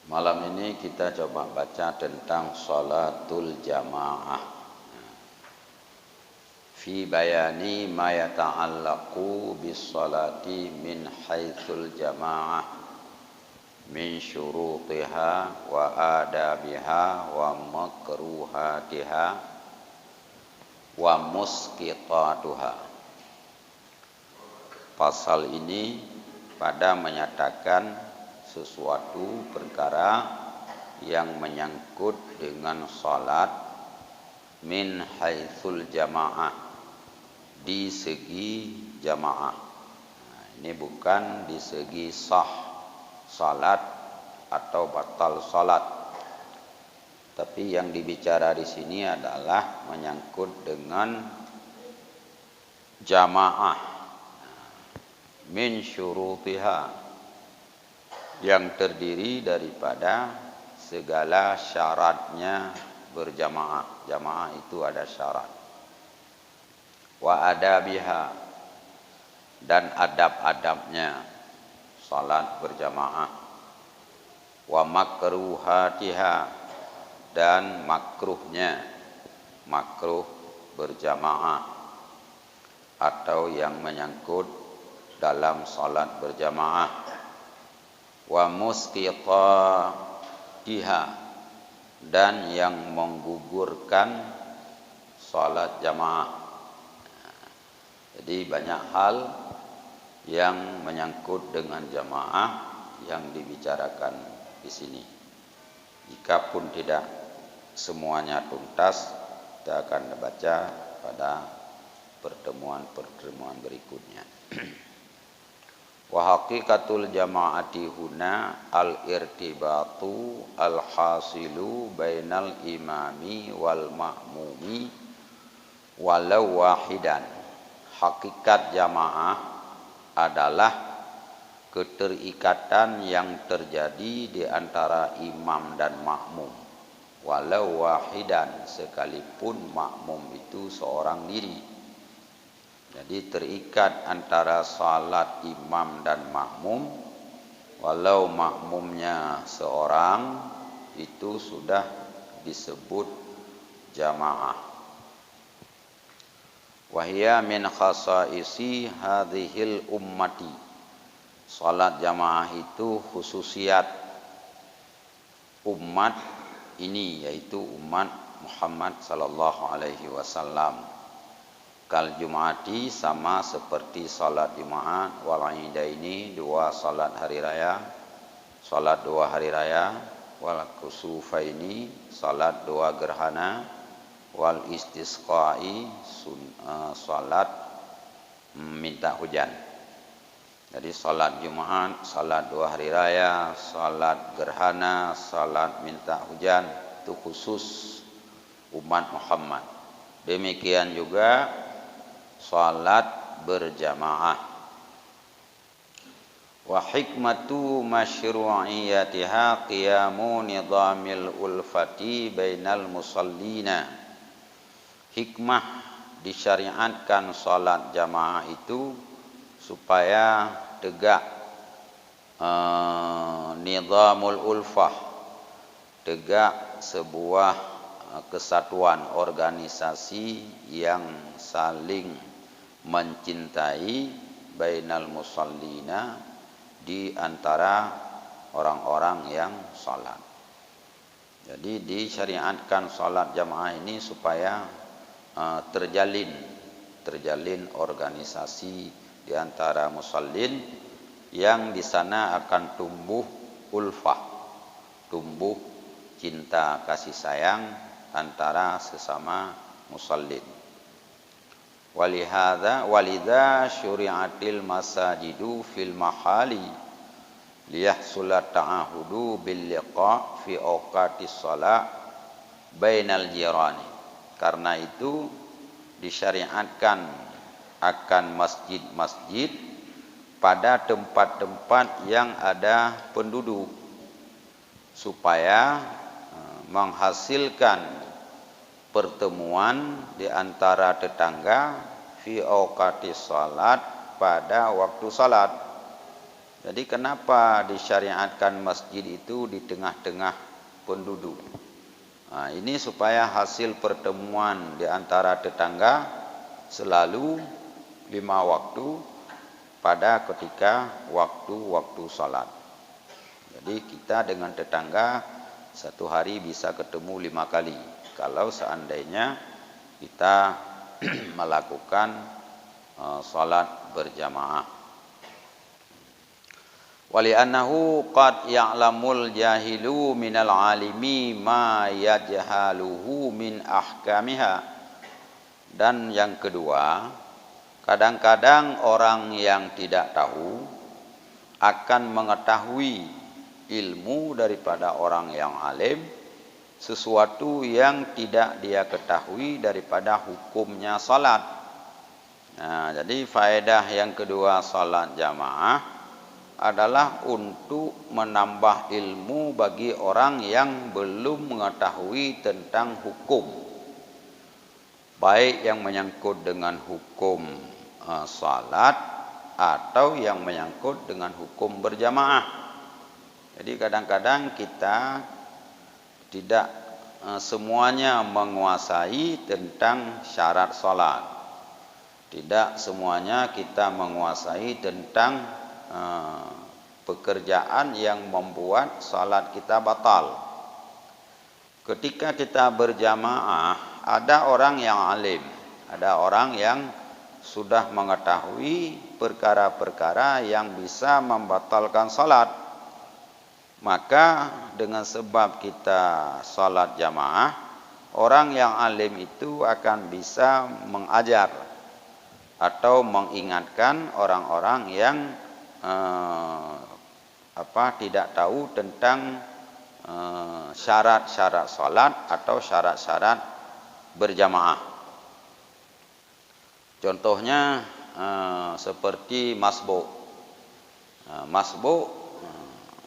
Malam ini kita coba baca tentang sholatul jamaah. Fi bayani ma yata'allaqu bis sholati min haitsul jamaah min syurutiha wa adabiha wa makruhatiha wa musqitatuha. Pasal ini pada menyatakan sesuatu perkara yang menyangkut dengan salat min haitsul jamaah, di segi jamaah. Ini bukan di segi sah salat atau batal salat, tapi yang dibicara di sini adalah menyangkut dengan jamaah min syurutiha, yang terdiri daripada segala syaratnya berjamaah. Jamaah itu ada syarat. Wa adabiha, dan adab-adabnya salat berjamaah. Wa makruhatiha, dan makruhnya, makruh berjamaah atau yang menyangkut dalam salat berjamaah. Wa musqitatiha, dan yang menggugurkan salat jamaah. Jadi banyak hal yang menyangkut dengan jamaah yang dibicarakan di sini. Jika pun tidak semuanya tuntas, kita akan baca pada pertemuan-pertemuan berikutnya. Wa haqiqatul jama'ati huna al-irtibatu al-hasilu bainal imami wal ma'mumi walau wahidan. Hakikat jamaah adalah keterikatan yang terjadi di antara imam dan makmum, walau wahidan, sekalipun makmum itu seorang diri. Jadi terikat antara salat imam dan makmum, walau makmumnya seorang, itu sudah disebut jamaah. Wahia min khasaisi hadhil ummati. Salat jamaah itu khususiat umat ini, yaitu umat Muhammad sallallahu alaihi wasallam. Kal Jum'ati, sama seperti salat Jumat, wal Idaini, dua salat hari raya, salat dua hari raya, wal Kusufaini, salat dua gerhana, wal Istisqai, salat minta hujan. Jadi salat Jumat, salat dua hari raya, salat gerhana, salat minta hujan, itu khusus umat Muhammad. Demikian juga salat berjamaah. Wa hikmatu masyru'iyatiha qiyamu nidhamil ulfati bainal musallina. Hikmah disyariatkan salat jamaah itu supaya tegak nidhamul ulfah, tegak sebuah kesatuan organisasi yang saling mencintai bainal musallina, di antara orang-orang yang salat. Jadi disyariatkan salat jamaah ini supaya terjalin organisasi di antara musallin, yang di sana akan tumbuh ulfah, tumbuh cinta kasih sayang antara sesama musallin. Walidha syuri'atil masajidu fil mahali liyahsula ta'ahudu bil liqa fi awqatis shalah bainal jirani. Karena itu disyariatkan akan masjid-masjid pada tempat-tempat yang ada penduduk, supaya menghasilkan pertemuan di antara tetangga fi awqatis salat, pada waktu salat. Jadi kenapa disyariatkan masjid itu di tengah-tengah penduduk? Nah, ini supaya hasil pertemuan di antara tetangga selalu 5 waktu pada ketika waktu-waktu salat. Jadi kita dengan tetangga satu hari bisa ketemu 5 kali. Kalau seandainya kita melakukan salat berjamaah. Wali'annahu qad ya'lamul jahilu minal alimi ma yajhaluhu min ahkamiha. Dan yang kedua, kadang-kadang orang yang tidak tahu akan mengetahui ilmu daripada orang yang alim sesuatu yang tidak dia ketahui daripada hukumnya salat. Nah, jadi faedah yang kedua salat jamaah adalah untuk menambah ilmu bagi orang yang belum mengetahui tentang hukum, baik yang menyangkut dengan hukum salat atau yang menyangkut dengan hukum berjamaah. Jadi kadang-kadang kita tidak semuanya menguasai tentang syarat salat. Tidak semuanya kita menguasai tentang pekerjaan yang membuat salat kita batal. Ketika kita berjamaah, ada orang yang alim, ada orang yang sudah mengetahui perkara-perkara yang bisa membatalkan salat. Maka dengan sebab kita salat jamaah, orang yang alim itu akan bisa mengajar atau mengingatkan orang-orang yang tidak tahu tentang syarat-syarat salat atau syarat-syarat berjamaah. Contohnya seperti masbuk. Masbuk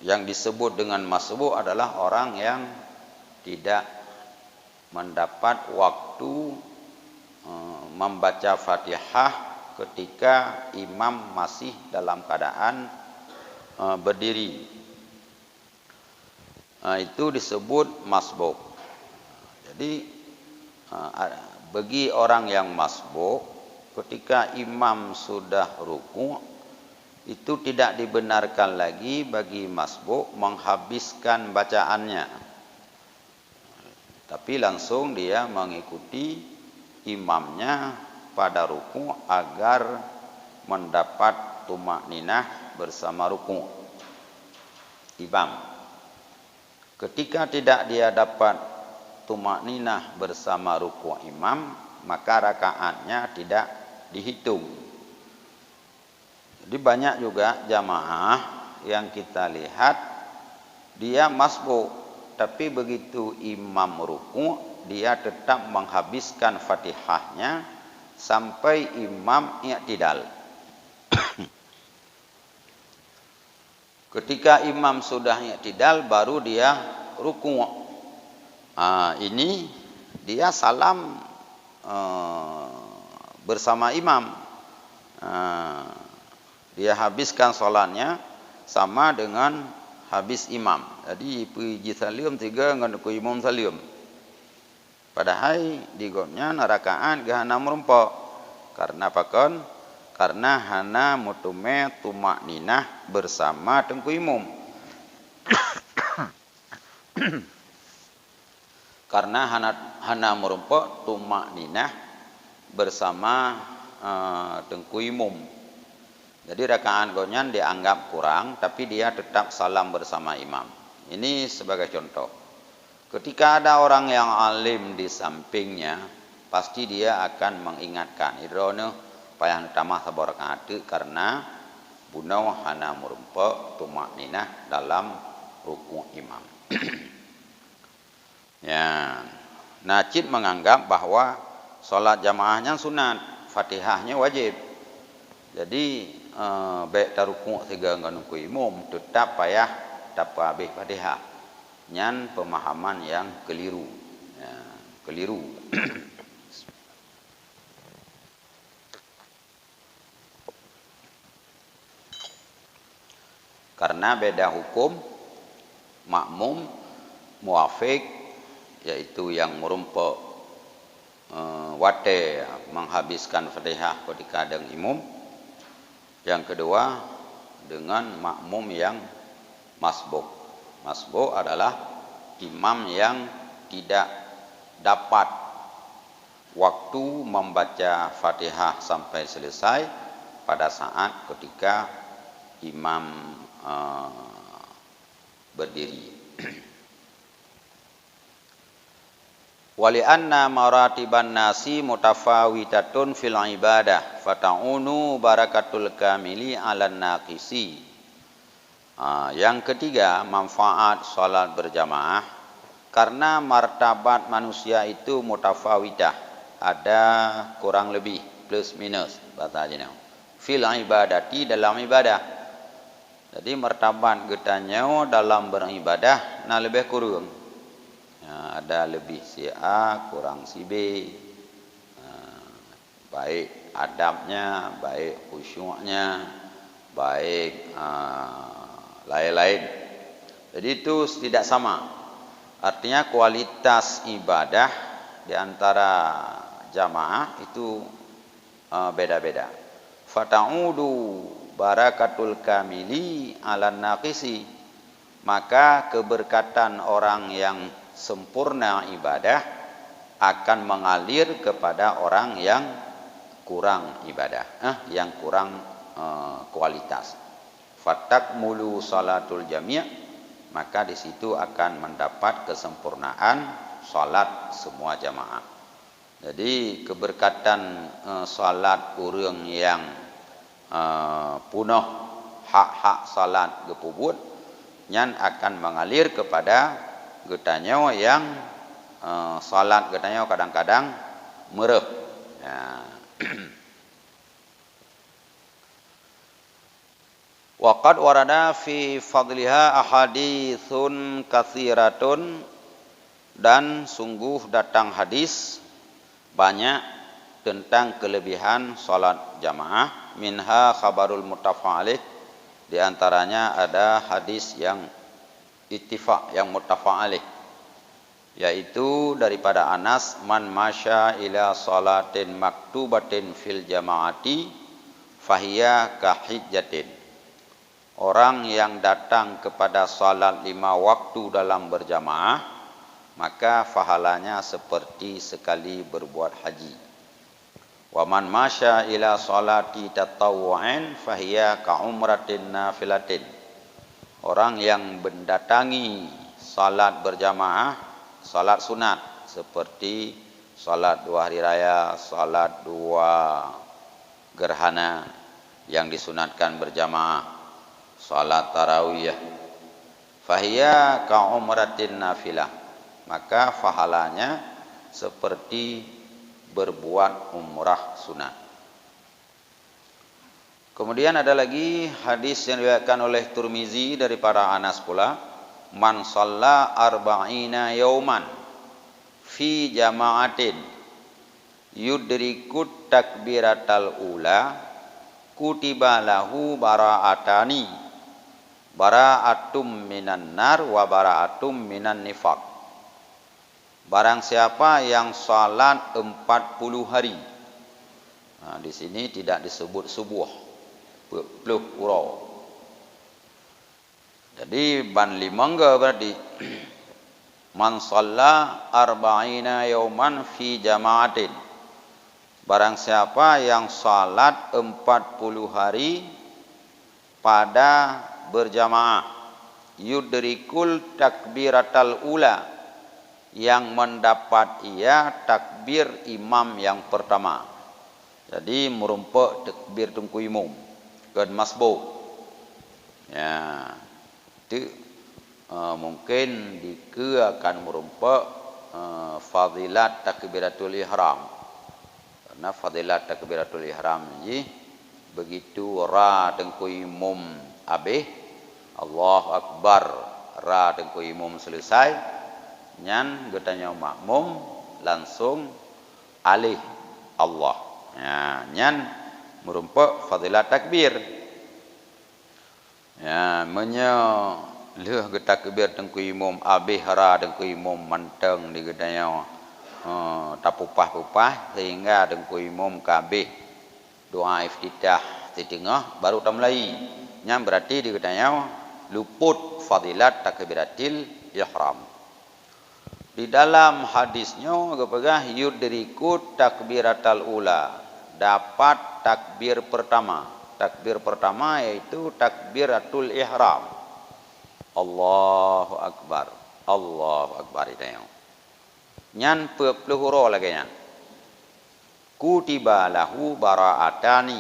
yang disebut dengan masbuk adalah orang yang tidak mendapat waktu membaca Fatihah ketika imam masih dalam keadaan berdiri. Itu disebut masbuk. Jadi bagi orang yang masbuk, ketika imam sudah ruku', itu tidak dibenarkan lagi bagi masbuk menghabiskan bacaannya, tapi langsung dia mengikuti imamnya pada ruku' agar mendapat tumakninah bersama ruku' imam. Ketika tidak dia dapat tumakninah bersama ruku' imam, maka rakaatnya tidak dihitung. Jadi banyak juga jamaah yang kita lihat dia masbuk, tapi begitu imam ruku' dia tetap menghabiskan Fatihahnya sampai imam i'tidal. Ketika imam sudah i'tidal baru dia ruku'. Ini dia salam bersama imam. Dia habiskan solatnya sama dengan habis imam. Jadi puji salim 3 dengan imam salim. Padahal di gopnya rakaat gahana merempok. Karena apa kan? Karena hana mutume tumakninah bersama tengku imam. Karena hana merempok tumakninah bersama tengku imam. Jadi rakaat gopnya dianggap kurang, tapi dia tetap salam bersama imam. Ini sebagai contoh. Ketika ada orang yang alim di sampingnya, pasti dia akan mengingatkan. Irone payah tamah sabar rakaat karena bunau hana murumpa tumakninah dalam ruku' imam. Ya, Najib menganggap bahwa salat jamaahnya sunat, Fatihahnya wajib. Jadi baik taruku' 3 dengan ruku' imam tetap payah dapat habis Fatihah. Nyan pemahaman yang keliru. Ya, keliru. Karena beda hukum makmum muafik, yaitu yang merumpuk wate menghabiskan Fatihah ketika ada imam. Yang kedua dengan makmum yang masbuk. Masbuk adalah imam yang tidak dapat waktu membaca Fatihah sampai selesai pada saat ketika imam berdiri. Wali anna maratiban nasi mutafawitatun fil ibadah fata'unu barakatul kamili 'alan naqisi. Yang ketiga, manfaat salat berjamaah karena martabat manusia itu mutafawidah, ada kurang lebih, plus minus bahasa jenau. Fil ibadati, dalam ibadah. Jadi martabat getanya dalam beribadah nah lebih kurang. Ada lebih si A, kurang si B. Baik adabnya, baik khusyuknya, baik lain-lain. Jadi itu tidak sama. Artinya kualitas ibadah di antara jamaah itu beda-beda. Fata'udu barakatul kamili 'alan naqisi. Maka keberkatan orang yang sempurna ibadah akan mengalir kepada orang yang kurang ibadah, yang kurang kualitas. Fatakmulu salatul jami', maka di situ akan mendapat kesempurnaan salat semua jamaah. Jadi keberkatan salat orang yang punah hak-hak salat gepubut nyan akan mengalir kepada getanya yang salat getanya kadang-kadang mereh. Waqad warada fi fadliha ahaditsun katsiratun, dan sungguh datang hadis banyak tentang kelebihan salat jamaah. Minha khabarul muttafa'alih, di antaranya ada hadis yang ittifaq, yang muttafa'alih, yaitu daripada Anas, man masya ila salatin maktubatin fil jamaati fahiya kahijjatin. Orang yang datang kepada salat 5 waktu dalam berjamaah, maka pahalanya seperti sekali berbuat haji. Wa man masya ila salati tatawwu'in fahiya ka umratin nafilatin. Orang yang mendatangi salat berjamaah, salat sunat, seperti salat 2 hari raya, salat 2 gerhana yang disunatkan berjamaah, salat tarawih, fahiya ka umratin nafilah, maka pahalanya seperti berbuat umrah sunat. Kemudian ada lagi hadis yang diriwayatkan oleh Tirmizi daripada Anas pula, man shalla arba'ina yauman fi jama'atin yudrikut takbiratal ula kutiba lahu bara'atani, bara'atum minan nar wa bara'atum minan nifaq. Barang siapa yang salat 40 hari. Nah, di sini tidak disebut subuh, puluh pura. Jadi ban 5 enggak berarti. Man shalla arba'ina yauman fi jama'atin. Barang siapa yang salat 40 hari pada berjamaah, yudrikul takbiratal ula, yang mendapat ia takbir imam yang pertama. Jadi merumpuk takbir tungku imam dan masbuk. Ya, itu mungkin dika akan merumpuk fadilat takbiratul ihram. Karena fadilat takbiratul ihram ini begitu ra tungku imam habis, Allahu Akbar, ra tungku imam selesai, nyan getanya makmum langsung alih Allah. Ya, nyan merumpuk fadilat takbir. Ya, menyo leh ke takbir tengku imam abih hara tengku imam manteng di gedanya tapupah-pupah sehingga tengku imam kabeh doa iftitah di tengah baru tamlai. Yang berarti di gedanya luput fadilat takbiratil ihram. Di dalam hadisnya kepegah yudriku takbiratal ula, dapat takbir pertama. Takbir pertama yaitu takbiratul ihram. Allahu akbar. Allahu akbar itu. Nyan pelihara lagi nyan. Kutiba lahu bara'atani,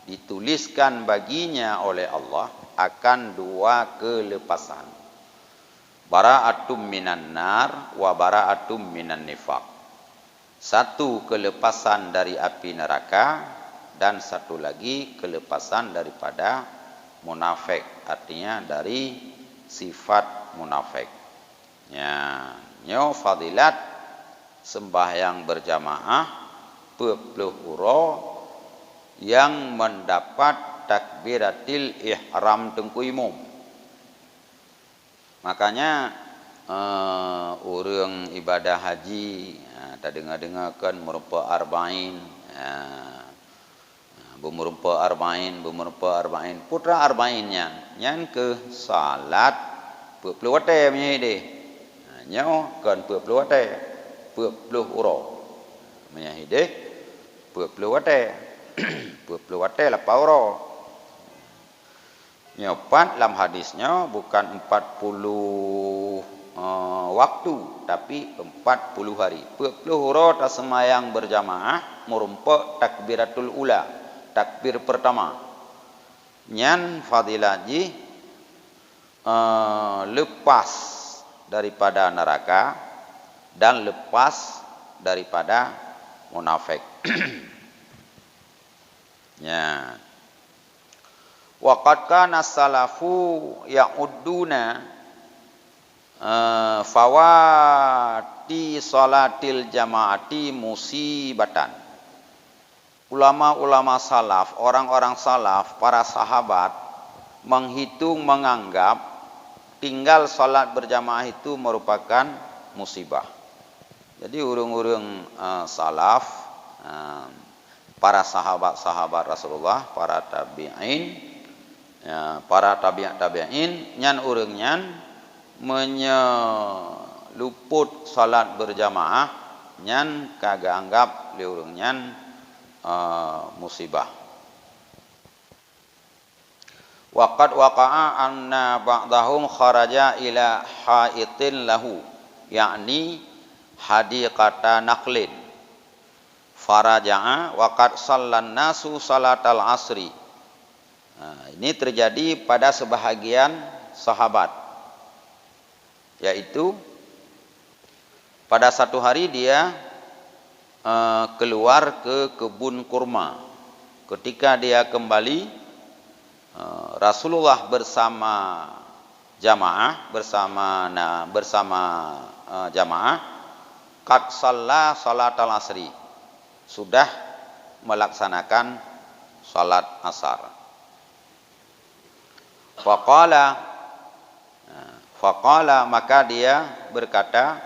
dituliskan baginya oleh Allah akan dua kelepasan. Bara'atum minan nar wa bara'atum minan nifaq. Satu kelepasan dari api neraka dan satu lagi kelepasan daripada munafik, artinya dari sifat munafik. Ya, nyo fadilat sembahyang berjamaah pelihara yang mendapat takbiratil ihram tengku imam. Makanya orang ibadah haji tak dengar-dengarkan merupa arba'in, bermerupa arba'in putra arba'innya nyan ke salat puluh watai punya ide nyo kan puluh watai puluh uro punya ide puluh watai puluh watai lah uro nyopat dalam hadisnya bukan 40 waktu tapi 40 hari. 40 uro tak semayang berjamaah merumpuk takbiratul ula, takbir pertama. Nyan fadilaji lepas daripada neraka dan lepas daripada munafik. Ya. Waqad kana salafu ya'udduna fawati salatil jamaati musibatan. Ulama-ulama salaf, orang-orang salaf, para sahabat menghitung, menganggap tinggal salat berjamaah itu merupakan musibah. Jadi urung-urung salaf, para sahabat-sahabat Rasulullah, para tabi'in, para tabi'in, nyan urung nyan menyeluput salat berjamaah nyan kagak anggap liurung nyan musibah. Waqad waqa'a anna ba'dahum kharaja ila haitin lahu, yakni hadiqata naqlin faraja'a waqad sallan nasu salatal asri. Ini terjadi pada sebahagian sahabat, yaitu pada satu hari dia keluar ke kebun kurma. Ketika dia kembali, Rasulullah bersama jamaah jamaah qad shalla salatal asri, sudah melaksanakan salat asar. Faqala maka dia berkata,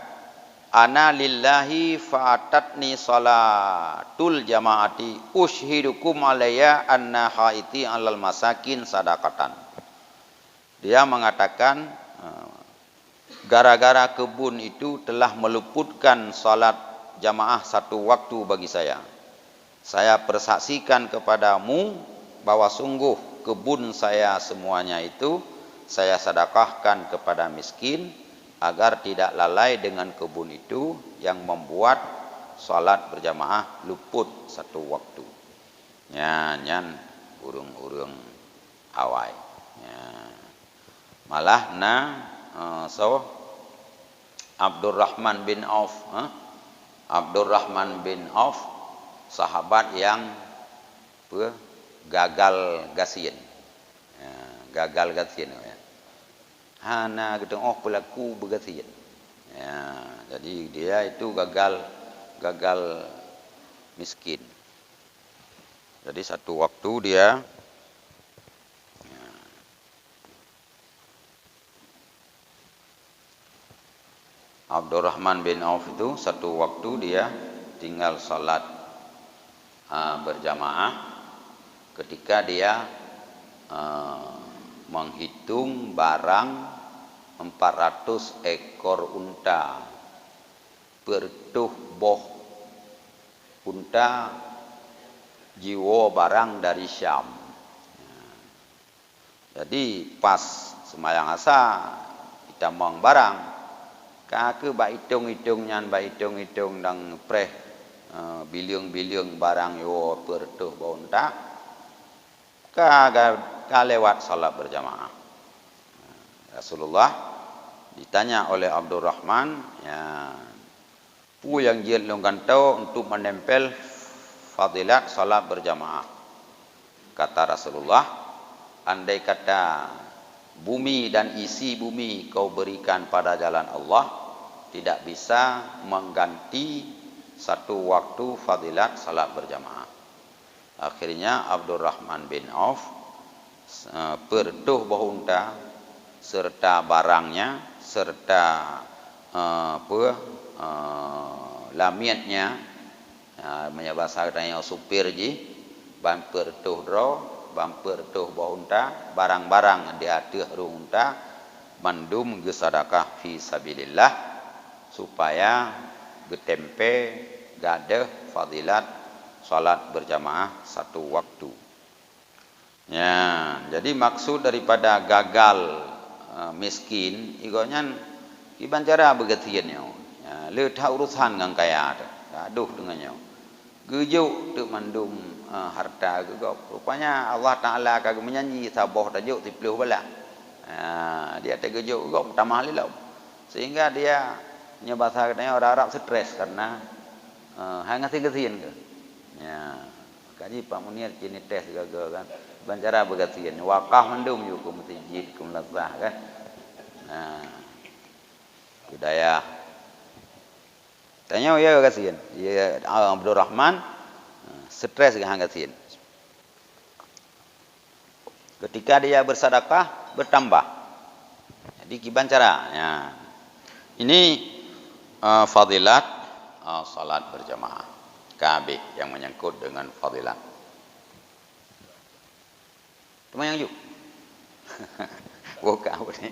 ana lillahi fa'atatni salatul jamaati ushidukum alayya anna haiti alal masakin sadaqatan. Dia mengatakan, gara-gara kebun itu telah meluputkan salat jamaah satu waktu bagi saya. Saya persaksikan kepadamu bahwa sungguh kebun saya semuanya itu saya sedekahkan kepada miskin agar tidak lalai dengan kebun itu yang membuat salat berjamaah luput satu waktu. Nyan urung-urung awai. Malah Abdurrahman bin Auf sahabat yang gagal gasien. Gagal gasien. Hana gedeng pelaku begasien. Jadi dia itu gagal miskin. Jadi satu waktu dia Abdurrahman bin Auf itu satu waktu dia tinggal salat berjamaah ketika dia menghitung barang 400 ekor unta bertuh boh unta jiwa barang dari Syam. Jadi pas semayang asa kita mong barang kake ba hitung-hitung nyan ba hitung-hitung dang preh biliung-biliung barang yo bertuh boh unta ka lewat salat berjamaah. Rasulullah ditanya oleh Abdurrahman, ya, pu yang jiat longkan tahu untuk menempel fadilat salat berjamaah. Kata Rasulullah, andai kata bumi dan isi bumi kau berikan pada jalan Allah, tidak bisa mengganti satu waktu fadilat salat berjamaah. Akhirnya Abdurrahman bin Auf bertuh boh unta serta barangnya serta lamiatnya, bahasa katanya supir ji bamper tuh dro bamper tuh boh unta barang-barang dia tuh unta mandum gesadakah fi sabilillah supaya getempe gadah fadilat salat berjamaah satu waktu. Ya, jadi maksud daripada gagal miskin igonyan iban cara begetiannya. Ya, le tha urusan ngang kaya aduh dengannya. Gejuk tu mandum harta gegop. Rupanya Allah Taala kagak menyanyi saboh tajuk tipluh bala. Dia tak gejuk gegop tamah lilau. Sehingga dia nyebasa katanya orang Arab stres karena hang ngasih-ngasihin ke. Ya, kaji Pak Munir kini tes gagal kan. Bancara begatian wakah mendum yu kum tijid kum lazah kan. Budaya tanya ya kasihan. Ya Abdurrahman stres dengan kasihan. Ketika dia bersedekah bertambah. Jadi kiban cara ya. Ini fadilat salat berjamaah. KB yang menyangkut dengan fadilat. Cuma yang yuk. Buka ini.